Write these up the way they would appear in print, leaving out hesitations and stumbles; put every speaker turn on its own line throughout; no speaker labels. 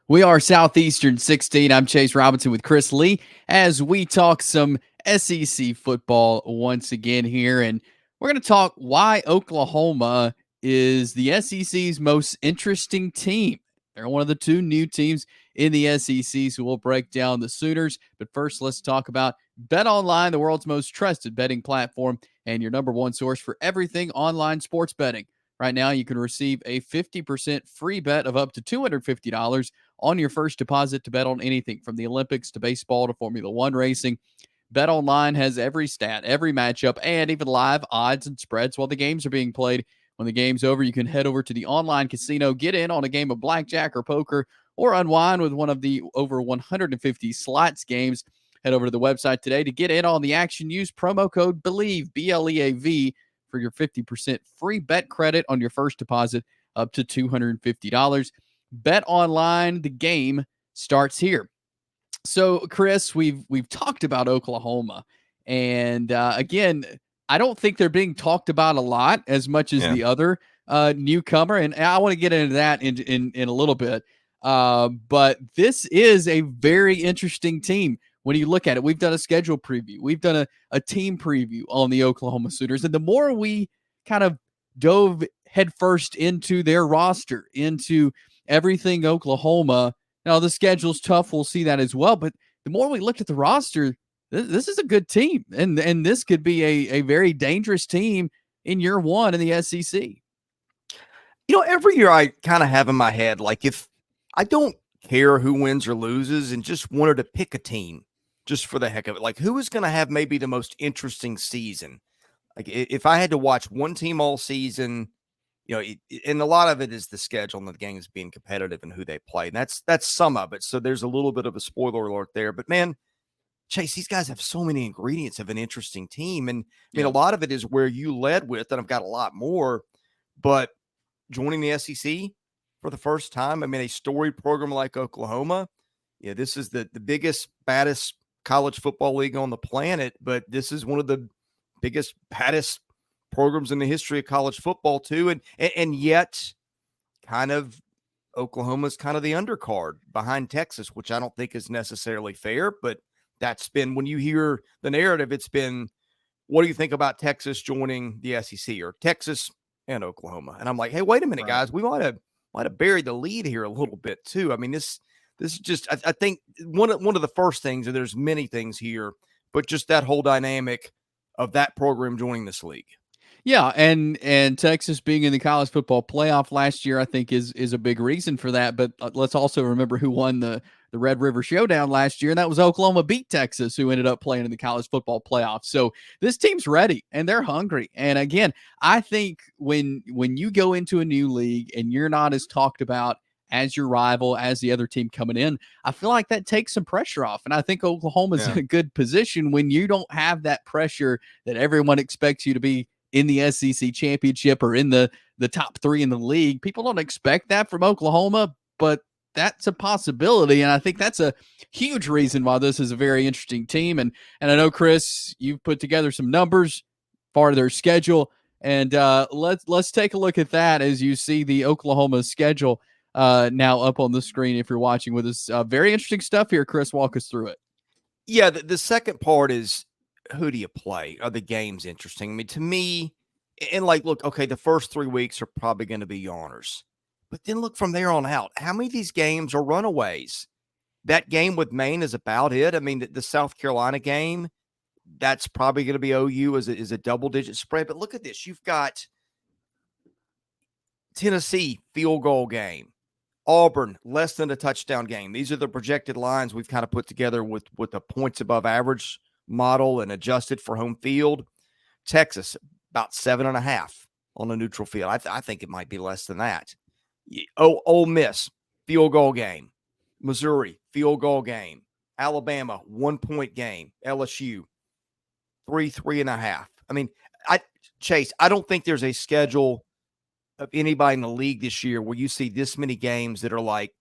We are Southeastern 16. I'm Chase Robinson with Chris Lee as we talk some SEC football once again here. And we're going to talk why Oklahoma is the SEC's most interesting team. They're one of the two new teams in the SEC, so we'll break down the Sooners. But first, let's talk about Bet Online, the world's most trusted betting platform and your number one source for everything online sports betting. Right now, you can receive a 50% free bet of up to $250 on your first deposit to bet on anything from the Olympics to baseball to Formula One racing. BetOnline has every stat, every matchup, and even live odds and spreads while the games are being played. When the game's over, you can head over to the online casino, get in on a game of blackjack or poker, or unwind with one of the over 150 slots games. Head over to the website today to get in on the action. Use promo code BELIEVE, BLEAV, for your 50% free bet credit on your first deposit up to $250. Bet Online, the game starts here. So, Chris, we've talked about Oklahoma, and again, I don't think they're being talked about a lot as much as the other newcomer, and I want to get into that in a little bit. But this is a very interesting team. When you look at it, we've done a schedule preview. We've done a team preview on the Oklahoma Sooners. And the more we kind of dove headfirst into their roster, into everything Oklahoma, now the schedule's tough. We'll see that as well. But the more we looked at the roster, this is a good team. And this could be a very dangerous team in year one in the SEC.
You know, every year I kind of have in my head, like, if I don't care who wins or loses and just wanted to pick a team just for the heck of it, like, who is going to have maybe the most interesting season? Like, if I had to watch one team all season, you know, and a lot of it is the schedule and the games being competitive and who they play. And that's some of it. So there's a little bit of a spoiler alert there. But man, Chase, these guys have so many ingredients of an interesting team. And I mean, a lot of it is where you led with, and I've got a lot more, but joining the SEC for the first time, I mean, a storied program like Oklahoma, yeah, this is the biggest, baddest college football league on the planet, but this is one of the biggest, baddest programs in the history of college football too. And yet kind of Oklahoma's kind of the undercard behind Texas, which I don't think is necessarily fair, but that's been, when you hear the narrative, it's been, what do you think about Texas joining the SEC, or Texas and Oklahoma? And I'm like, hey, wait a minute, guys, we might have buried the lead here a little bit too. I mean, this is just, I think one of the first things, and there's many things here, but just that whole dynamic of that program joining this league.
Yeah, and Texas being in the college football playoff last year, I think is a big reason for that. But let's also remember who won the Red River Showdown last year, and that was Oklahoma beat Texas, who ended up playing in the college football playoff. So this team's ready, and they're hungry. And again, I think when you go into a new league and you're not as talked about as your rival, as the other team coming in, I feel like that takes some pressure off. And I think Oklahoma's in a good position when you don't have that pressure that everyone expects you to be in the SEC championship or in the top three in the league. People don't expect that from Oklahoma, but that's a possibility. And I think that's a huge reason why this is a very interesting team. And I know, Chris, you've put together some numbers for their schedule. And let's take a look at that as you see the Oklahoma schedule now up on the screen if you're watching with us. Very interesting stuff here. Chris, walk us through it.
Yeah, the second part is, who do you play? Are the games interesting? I mean, to me, and like, look, okay, the first 3 weeks are probably going to be yawners. But then look from there on out. How many of these games are runaways? That game with Maine is about it. I mean, the South Carolina game, that's probably going to be OU as a double-digit spread. But look at this. You've got Tennessee field goal game. Auburn, less than a touchdown game. These are the projected lines we've kind of put together with the points above average model and adjusted for home field. Texas, about 7.5 on a neutral field. I think it might be less than that. Ole Miss, field goal game. Missouri, field goal game. Alabama, 1-point game. LSU, 3.5. I mean, Chase, I don't think there's a schedule of anybody in the league this year where you see this many games that are like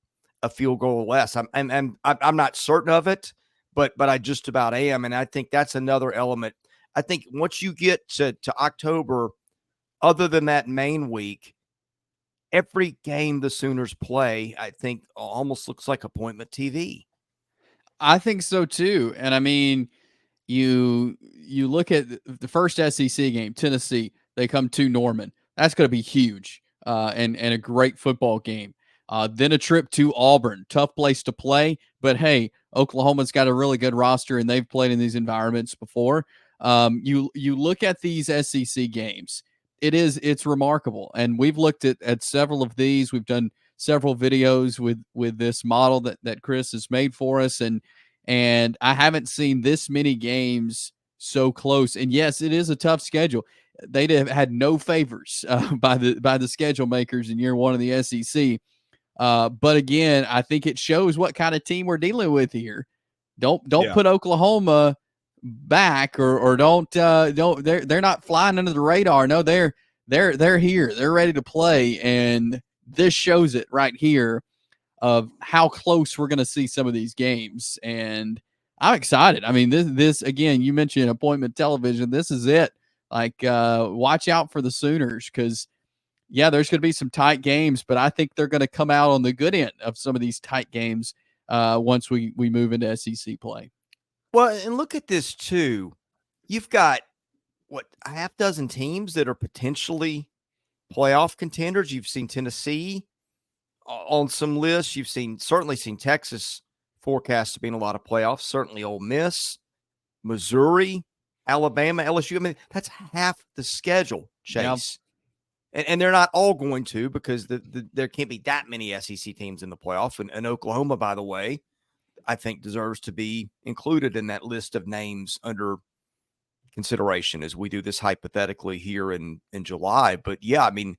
a field goal or less. I'm not certain of it, but I just about am. And I think that's another element. I think once you get to October, other than that main week, every game the Sooners play, I think almost looks like appointment TV.
I think so too. And I mean, you look at the first SEC game, Tennessee, they come to Norman. That's going to be huge and a great football game. Then a trip to Auburn, tough place to play, but hey, Oklahoma's got a really good roster and they've played in these environments before. You look at these SEC games, it's remarkable, and we've looked at several of these. We've done several videos with this model that Chris has made for us, and I haven't seen this many games so close. And yes, it is a tough schedule. They'd have had no favors by the schedule makers in year one of the SEC. But again, I think it shows what kind of team we're dealing with here. Don't put Oklahoma back or don't they're not flying under the radar. No, they're here. They're ready to play, and this shows it right here of how close we're going to see some of these games. And I'm excited. I mean, this again, you mentioned appointment television. This is it. Like, watch out for the Sooners because, yeah, there's going to be some tight games, but I think they're going to come out on the good end of some of these tight games once we move into SEC play.
Well, and look at this too. You've got a half dozen teams that are potentially playoff contenders. You've seen Tennessee on some lists. You've certainly seen Texas forecast to be in a lot of playoffs. Certainly Ole Miss, Missouri, Alabama, LSU. I mean, that's half the schedule, Chase. Yep. And they're not all going to, because there can't be that many SEC teams in the playoff. And Oklahoma, by the way, I think deserves to be included in that list of names under consideration as we do this hypothetically here in July. But yeah, I mean,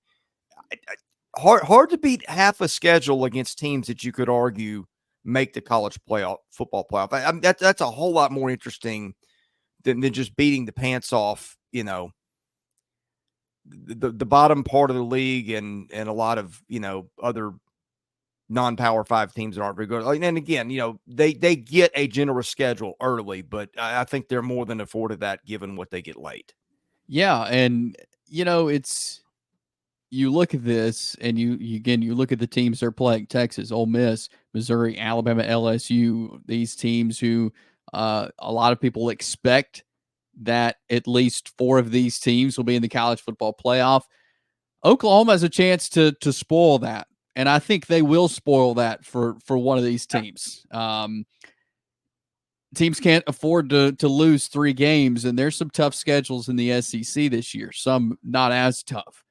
hard to beat half a schedule against teams that you could argue make the college football playoff. I mean, that's a whole lot more interesting than just beating the pants off, the bottom part of the league and a lot of, other non-power 5 teams that aren't very good. And again, they get a generous schedule early, but I think they're more than afforded that given what they get late.
Yeah. And, you look at this and you look at the teams they're playing: Texas, Ole Miss, Missouri, Alabama, LSU, these teams who a lot of people expect that at least 4 of these teams will be in the college football playoff. Oklahoma has a chance to spoil that. And I think they will spoil that for one of these teams. Teams can't afford to lose 3 games, and there's some tough schedules in the SEC this year, some not as tough.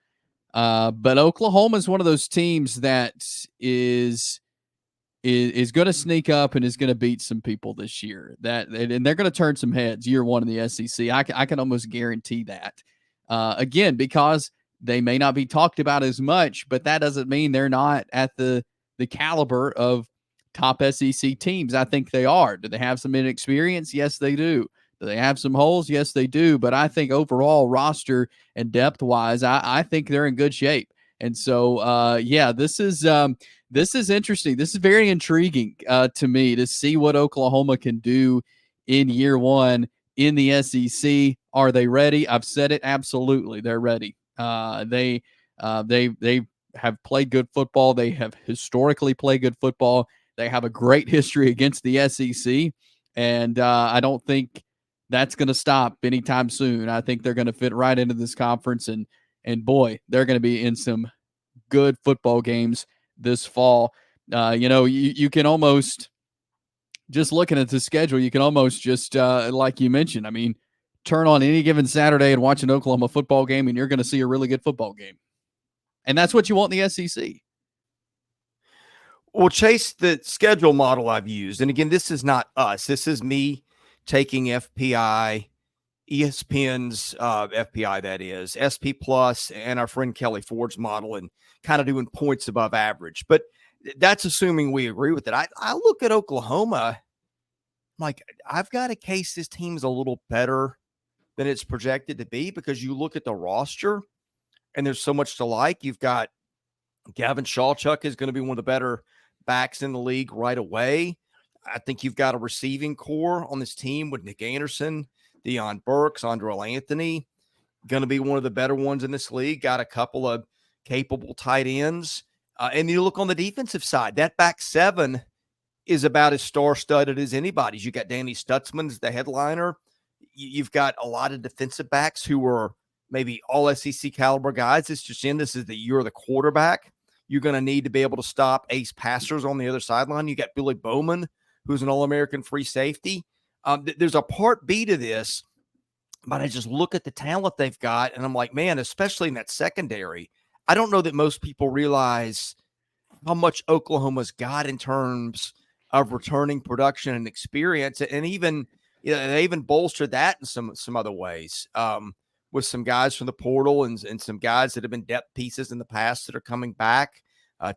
But Oklahoma is one of those teams that is going to sneak up and is going to beat some people this year. And they're going to turn some heads year one in the SEC. I can almost guarantee that. Again, because they may not be talked about as much, but that doesn't mean they're not at the caliber of top SEC teams. I think they are. Do they have some inexperience? Yes, they do. Do they have some holes? Yes, they do. But I think overall roster and depth wise, I think they're in good shape. And so, yeah, this is interesting. This is very intriguing to me to see what Oklahoma can do in year one in the SEC. Are they ready? I've said it. Absolutely, they're ready. They have played good football. They have historically played good football. They have a great history against the SEC, and I don't think that's going to stop anytime soon. I think they're going to fit right into this conference, and boy, they're going to be in some good football games this fall. You can almost, just looking at the schedule, you can almost just like you mentioned, I mean, turn on any given Saturday and watch an Oklahoma football game, and you're going to see a really good football game. And that's what you want in the SEC.
Well, Chase, the schedule model I've used, and again, this is not us. This is me taking FPI, ESPN's FPI, that is, SP Plus, and our friend Kelly Ford's model, and kind of doing points above average. But that's assuming we agree with it. I look at Oklahoma, like, I've got a case this team's a little better than it's projected to be, because you look at the roster and there's so much to like. You've got Gavin Sawchuk is going to be one of the better backs in the league right away. I think you've got a receiving core on this team with Nic Anderson, Deion, Burks, Andrel Anthony, going to be one of the better ones in this league. Got a couple of capable tight ends. And you look on the defensive side, that back seven is about as star-studded as anybody's. You got Danny Statesman as the headliner. You've got a lot of defensive backs who are maybe all SEC caliber guys. It's just in this is that you're the quarterback. You're going to need to be able to stop ace passers on the other sideline. You got Billy Bowman, who's an All-American free safety. There's a part B to this, but I just look at the talent they've got, and I'm like, man, especially in that secondary, I don't know that most people realize how much Oklahoma's got in terms of returning production and experience, and even they even bolstered that in some other ways with some guys from the portal and some guys that have been depth pieces in the past that are coming back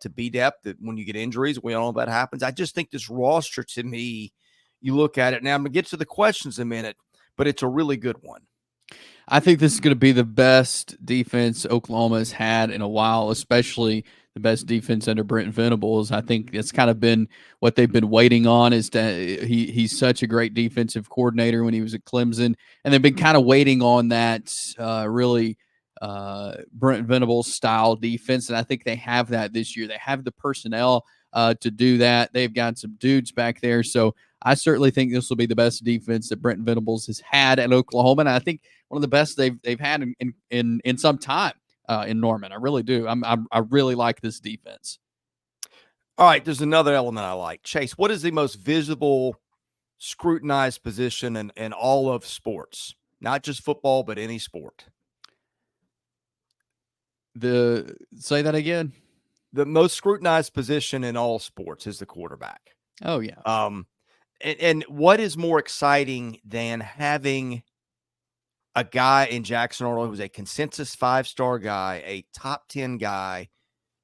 to be depth. That when you get injuries, we all know that happens. I just think this roster, to me, you look at it now. I'm gonna get to the questions in a minute, but it's a really good one.
I think this is going to be the best defense Oklahoma has had in a while, especially the best defense under Brent Venables. I think it's kind of been what they've been waiting on is that he's such a great defensive coordinator when he was at Clemson, and they've been kind of waiting on that really Brent Venables style defense, and I think they have that this year. They have the personnel to do that. They've got some dudes back there, so I certainly think this will be the best defense that Brent Venables has had at Oklahoma, and I think one of the best they've had in some time in Norman. I really do. I really like this defense.
All right, there's another element I like. Chase, what is the most visible, scrutinized position in all of sports? Not just football, but any sport.
Say that again.
The most scrutinized position in all sports is the quarterback.
Oh yeah.
And what is more exciting than having a guy in Jackson Arnold who's a consensus 5-star guy, a top 10 guy,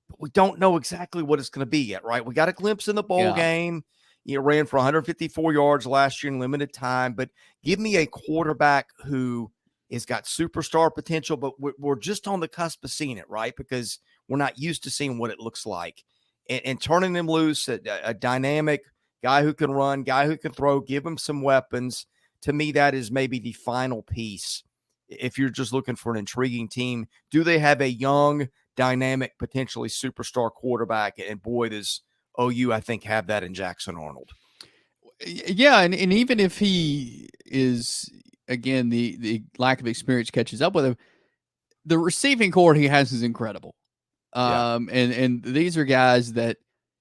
but we don't know exactly what it's going to be yet, right? We got a glimpse in the bowl game. You ran for 154 yards last year in limited time, but give me a quarterback who has got superstar potential, but we're just on the cusp of seeing it, right? Because we're not used to seeing what it looks like. And turning him loose, a dynamic guy who can run, guy who can throw, give him some weapons. To me, that is maybe the final piece. If you're just looking for an intriguing team, do they have a young, dynamic, potentially superstar quarterback? And boy, does OU, I think, have that in Jackson Arnold.
Yeah, and even if he is, again, the lack of experience catches up with him, the receiving core he has is incredible. And these are guys that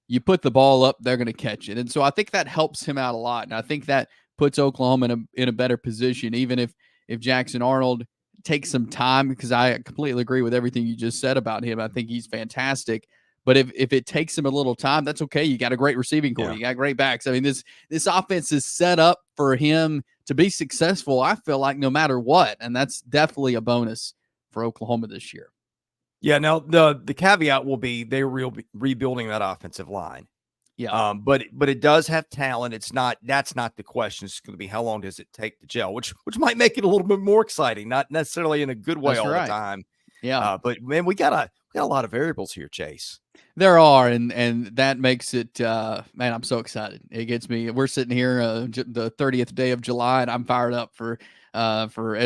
you put the ball up, they're going to catch it. And so I think that helps him out a lot. And I think that puts Oklahoma in a better position, even if Jackson Arnold takes some time, because I completely agree with everything you just said about him. I think he's fantastic. But if it takes him a little time, that's okay. You got a great receiving core. You got great backs. I mean, this offense is set up for him to be successful, I feel like, no matter what. And that's definitely a bonus for Oklahoma this year.
Yeah, now the caveat will be they're rebuilding that offensive line.
Yeah.
But it does have talent. That's not the question. It's going to be how long does it take to gel, which might make it a little bit more exciting, not necessarily in a good way the time.
Yeah.
But man, we got a lot of variables here, Chase.
There are, and that makes it, man, I'm so excited. It gets me. We're sitting here the 30th day of July, and I'm fired up for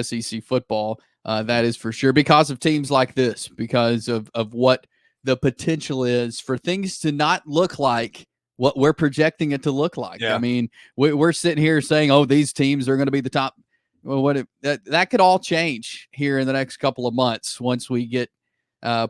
SEC football. That is for sure, because of teams like this, because of what the potential is for things to not look like what we're projecting it to look like.
Yeah.
I mean, we're sitting here saying, oh, these teams are going to be the top. Well, that could all change here in the next couple of months once we get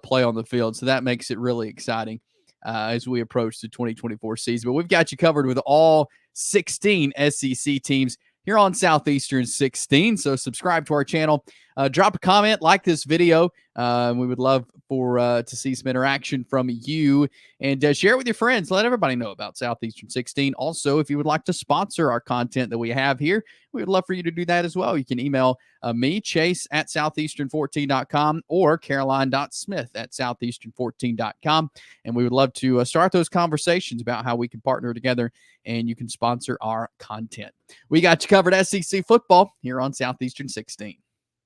play on the field. So that makes it really exciting as we approach the 2024 season. But we've got you covered with all 16 SEC teams here on Southeastern 16. So subscribe to our channel. Drop a comment, like this video. We would love to see some interaction from you, and share it with your friends. Let everybody know about Southeastern 16. Also, if you would like to sponsor our content that we have here, we would love for you to do that as well. You can email me, Chase, at southeastern14.com, or caroline.smith@southeastern14.com. And we would love to start those conversations about how we can partner together and you can sponsor our content. We got you covered SEC football here on Southeastern 16.